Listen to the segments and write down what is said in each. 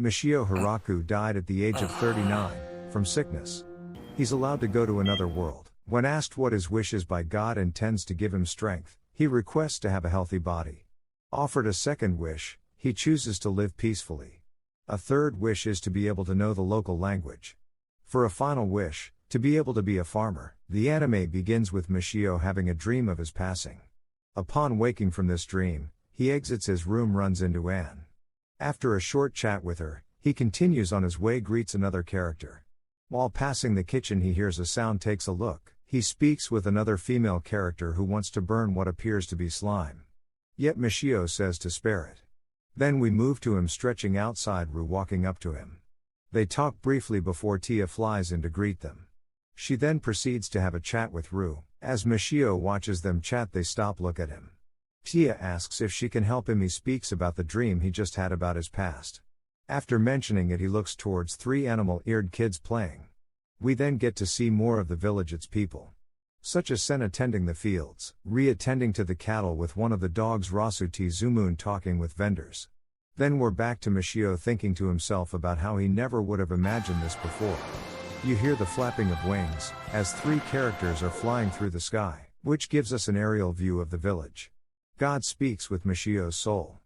Michio Hiraku died at the age of 39, from sickness. He's allowed to go to another world. When asked what his wish is by God intends to give him strength, he requests to have a healthy body. Offered a second wish, he chooses to live peacefully. A third wish is to be able to know the local language. For a final wish, to be able to be a farmer, the anime begins with Michio having a dream of his passing. Upon waking from this dream, he exits his room, runs into Anne. After a short chat with her, he continues on his way, greets another character. While passing the kitchen he hears a sound, takes a look. He speaks with another female character who wants to burn what appears to be slime. Yet Michio says to spare it. Then we move to him stretching outside, Rue walking up to him. They talk briefly before Tia flies in to greet them. She then proceeds to have a chat with Rue. As Michio watches them chat, they stop, look at him. Tia asks if she can help him. He speaks about the dream he just had about his past. After mentioning it, he looks towards 3 animal-eared kids playing. We then get to see more of the village, its people. Such as Sen attending the fields, Ri attending to the cattle with one of the dogs, Rasuti Zumun talking with vendors. Then we're back to Michio thinking to himself about how he never would have imagined this before. You hear the flapping of wings, as 3 characters are flying through the sky, which gives us an aerial view of the village. God speaks with Michio's soul.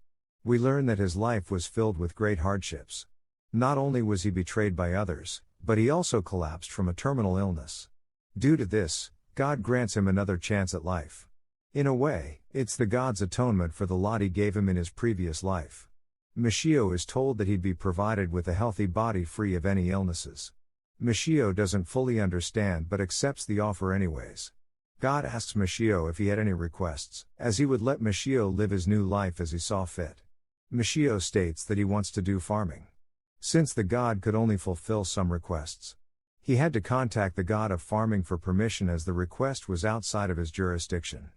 We learn that his life was filled with great hardships. Not only was he betrayed by others, but he also collapsed from a terminal illness. Due to this, God grants him another chance at life. In a way, it's the God's atonement for the lot he gave him in his previous life. Michio is told that he'd be provided with a healthy body free of any illnesses. Michio doesn't fully understand but accepts the offer anyways. God asks Michio if he had any requests, as he would let Michio live his new life as he saw fit. Michio states that he wants to do farming. Since the god could only fulfill some requests, he had to contact the god of farming for permission, as the request was outside of his jurisdiction.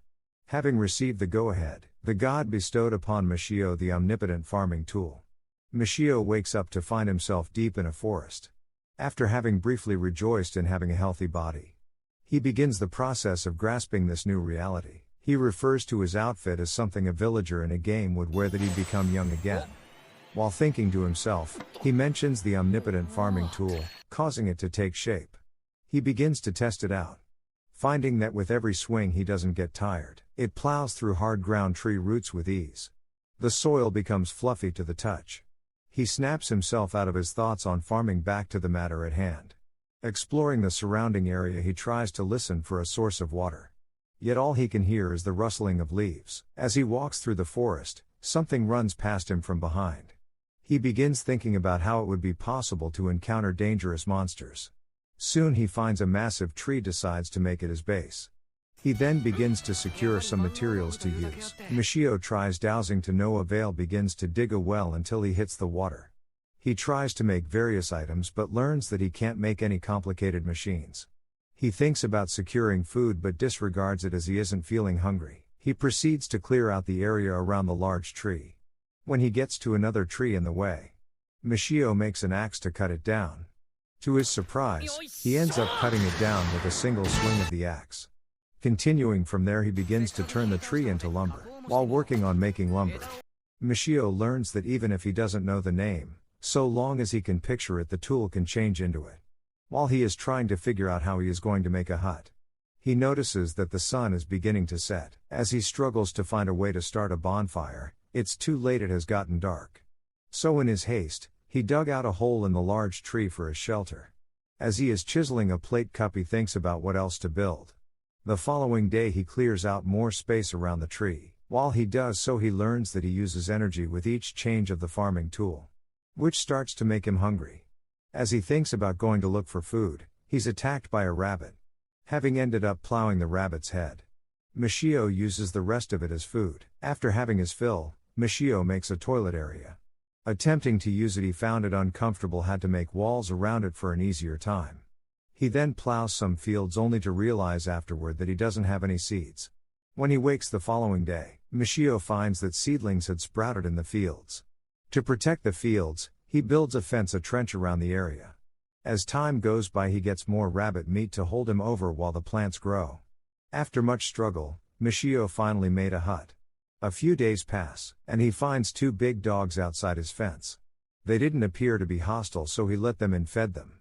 Having received the go-ahead, the god bestowed upon Michio the omnipotent farming tool. Michio wakes up to find himself deep in a forest. After having briefly rejoiced in having a healthy body, he begins the process of grasping this new reality. He refers to his outfit as something a villager in a game would wear, that he'd become young again. While thinking to himself, he mentions the omnipotent farming tool, causing it to take shape. He begins to test it out. Finding that with every swing he doesn't get tired, it plows through hard ground tree roots with ease. The soil becomes fluffy to the touch. He snaps himself out of his thoughts on farming, back to the matter at hand. Exploring the surrounding area, he tries to listen for a source of water. Yet all he can hear is the rustling of leaves. As he walks through the forest, something runs past him from behind. He begins thinking about how it would be possible to encounter dangerous monsters. Soon he finds a massive tree, decides to make it his base. He then begins to secure some materials to use. Michio tries dowsing to no avail, begins to dig a well until he hits the water. He tries to make various items but learns that he can't make any complicated machines. He thinks about securing food but disregards it as he isn't feeling hungry. He proceeds to clear out the area around the large tree. When he gets to another tree in the way, Michio makes an axe to cut it down. To his surprise, he ends up cutting it down with a single swing of the axe. Continuing from there, he begins to turn the tree into lumber. While working on making lumber, Michio learns that even if he doesn't know the name, so long as he can picture it, the tool can change into it. While he is trying to figure out how he is going to make a hut, he notices that the sun is beginning to set. As he struggles to find a way to start a bonfire, it's too late, it has gotten dark. So in his haste, he dug out a hole in the large tree for his shelter. As he is chiseling a plate cup, he thinks about what else to build. The following day he clears out more space around the tree. While he does so, he learns that he uses energy with each change of the farming tool, which starts to make him hungry. As he thinks about going to look for food, he's attacked by a rabbit. Having ended up plowing the rabbit's head, Michio uses the rest of it as food. After having his fill, Michio makes a toilet area. Attempting to use it, he found it uncomfortable, had to make walls around it for an easier time. He then plows some fields only to realize afterward that he doesn't have any seeds. When he wakes the following day, Michio finds that seedlings had sprouted in the fields. To protect the fields, he builds a fence, a trench around the area. As time goes by, he gets more rabbit meat to hold him over while the plants grow. After much struggle, Michio finally made a hut. A few days pass, and he finds 2 big dogs outside his fence. They didn't appear to be hostile, so he let them in, fed them.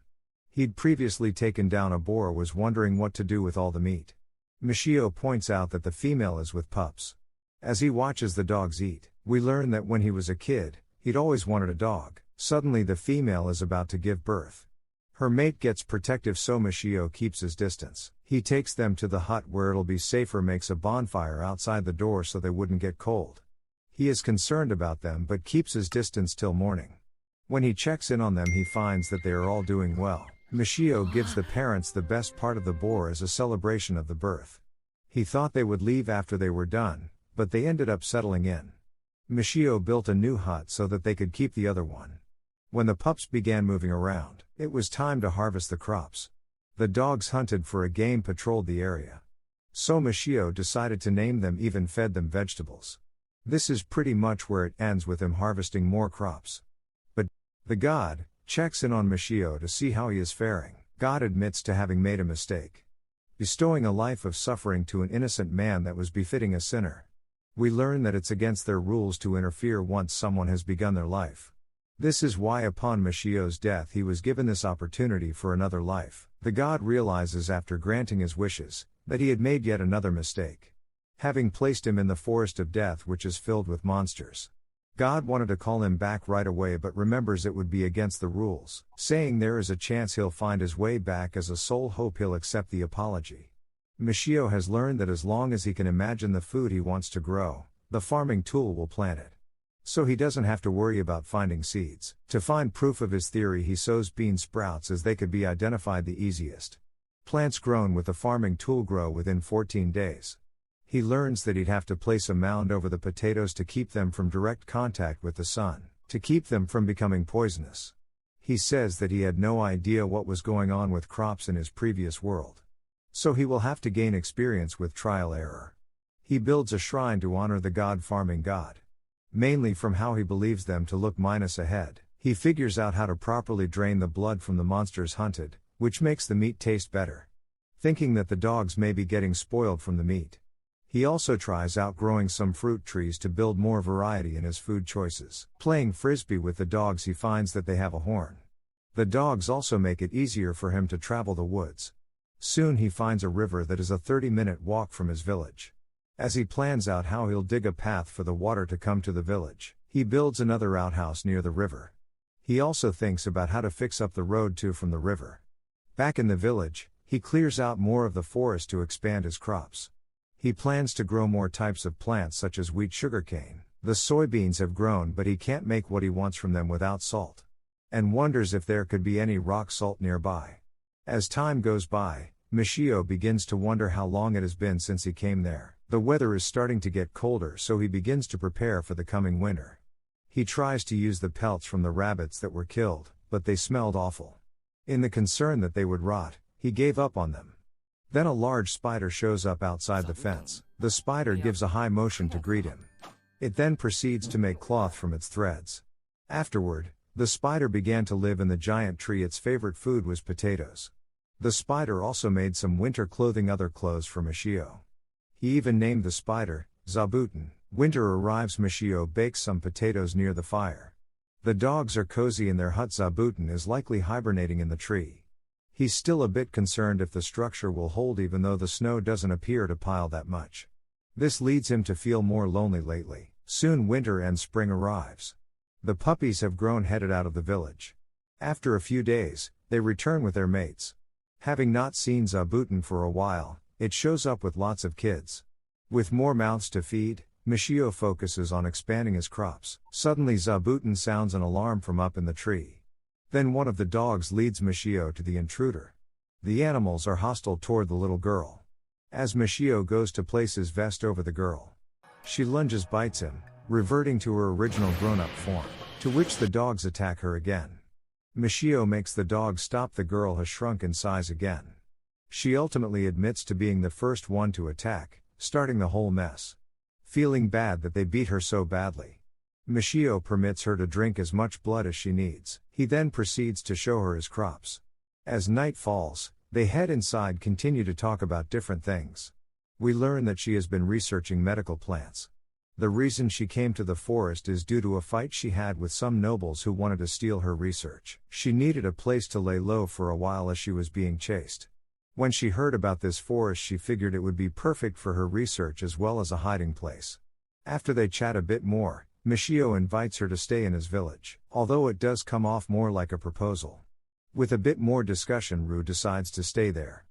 He'd previously taken down a boar, was wondering what to do with all the meat. Michio points out that the female is with pups. As he watches the dogs eat, we learn that when he was a kid, he'd always wanted a dog. Suddenly the female is about to give birth. Her mate gets protective, so Michio keeps his distance. He takes them to the hut where it'll be safer, makes a bonfire outside the door so they wouldn't get cold. He is concerned about them but keeps his distance till morning. When he checks in on them, he finds that they are all doing well. Michio gives the parents the best part of the boar as a celebration of the birth. He thought they would leave after they were done, but they ended up settling in. Michio built a new hut so that they could keep the other one. When the pups began moving around, it was time to harvest the crops. The dogs hunted for a game, patrolled the area. So Michio decided to name them, even fed them vegetables. This is pretty much where it ends, with him harvesting more crops. But the god checks in on Michio to see how he is faring. God admits to having made a mistake, bestowing a life of suffering to an innocent man that was befitting a sinner. We learn that it's against their rules to interfere once someone has begun their life. This is why upon Michio's death he was given this opportunity for another life. The god realizes after granting his wishes, that he had made yet another mistake, having placed him in the forest of death, which is filled with monsters. God wanted to call him back right away but remembers it would be against the rules, saying there is a chance he'll find his way back. As a sole hope, he'll accept the apology. Michio has learned that as long as he can imagine the food he wants to grow, the farming tool will plant it. So he doesn't have to worry about finding seeds. To find proof of his theory, he sows bean sprouts, as they could be identified the easiest. Plants grown with the farming tool grow within 14 days. He learns that he'd have to place a mound over the potatoes to keep them from direct contact with the sun, to keep them from becoming poisonous. He says that he had no idea what was going on with crops in his previous world. So he will have to gain experience with trial error. He builds a shrine to honor the farming god. Mainly from how he believes them to look minus ahead, he figures out how to properly drain the blood from the monsters hunted, which makes the meat taste better. Thinking that the dogs may be getting spoiled from the meat, he also tries out growing some fruit trees to build more variety in his food choices. Playing frisbee with the dogs, he finds that they have a horn. The dogs also make it easier for him to travel the woods. Soon he finds a river that is a 30-minute walk from his village. As he plans out how he'll dig a path for the water to come to the village, he builds another outhouse near the river. He also thinks about how to fix up the road to from the river. Back in the village, he clears out more of the forest to expand his crops. He plans to grow more types of plants such as wheat, sugarcane. The soybeans have grown, but he can't make what he wants from them without salt, and wonders if there could be any rock salt nearby. As time goes by, Michio begins to wonder how long it has been since he came there. The weather is starting to get colder, so he begins to prepare for the coming winter. He tries to use the pelts from the rabbits that were killed, but they smelled awful. In the concern that they would rot, he gave up on them. Then a large spider shows up outside the fence. The spider gives a high motion to greet him. It then proceeds to make cloth from its threads. Afterward, the spider began to live in the giant tree. Its favorite food was potatoes. The spider also made some winter clothing, other clothes for Michio. He even named the spider Zabuton. Winter arrives, Michio bakes some potatoes near the fire. The dogs are cozy in their hut. Zabuton is likely hibernating in the tree. He's still a bit concerned if the structure will hold, even though the snow doesn't appear to pile that much. This leads him to feel more lonely lately. Soon winter and spring arrives. The puppies have grown, headed out of the village. After a few days, they return with their mates. Having not seen Zabuton for a while, it shows up with lots of kids. With more mouths to feed, Michio focuses on expanding his crops. Suddenly Zabuton sounds an alarm from up in the tree. Then one of the dogs leads Michio to the intruder. The animals are hostile toward the little girl. As Michio goes to place his vest over the girl, she lunges, bites him, reverting to her original grown-up form, to which the dogs attack her again. Michio makes the dogs stop. The girl has shrunk in size again. She ultimately admits to being the first one to attack, starting the whole mess. Feeling bad that they beat her so badly, Michio permits her to drink as much blood as she needs. He then proceeds to show her his crops. As night falls, they head inside, continue to talk about different things. We learn that she has been researching medical plants. The reason she came to the forest is due to a fight she had with some nobles who wanted to steal her research. She needed a place to lay low for a while as she was being chased. When she heard about this forest, she figured it would be perfect for her research as well as a hiding place. After they chat a bit more, Michio invites her to stay in his village, although it does come off more like a proposal. With a bit more discussion, Rue decides to stay there.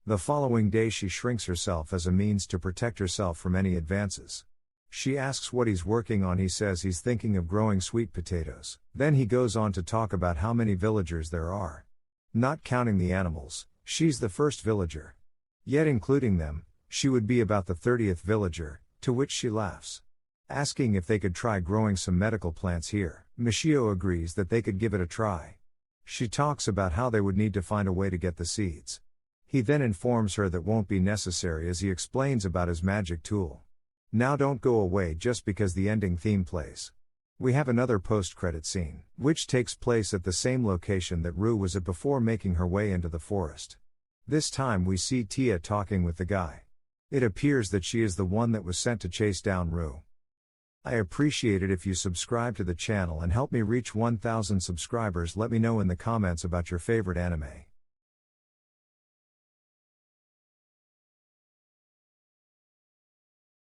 The following day she shrinks herself as a means to protect herself from any advances. She asks what he's working on. He says he's thinking of growing sweet potatoes. Then he goes on to talk about how many villagers there are. Not counting the animals, she's the first villager. Yet including them, she would be about the 30th villager, to which she laughs. Asking if they could try growing some medical plants here, Michio agrees that they could give it a try. She talks about how they would need to find a way to get the seeds. He then informs her that won't be necessary as he explains about his magic tool. Now don't go away just because the ending theme plays. We have another post-credit scene, which takes place at the same location that Rue was at before making her way into the forest. This time we see Tia talking with the guy. It appears that she is the one that was sent to chase down Rue. I appreciate it if you subscribe to the channel and help me reach 1,000 subscribers. Let me know in the comments about your favorite anime.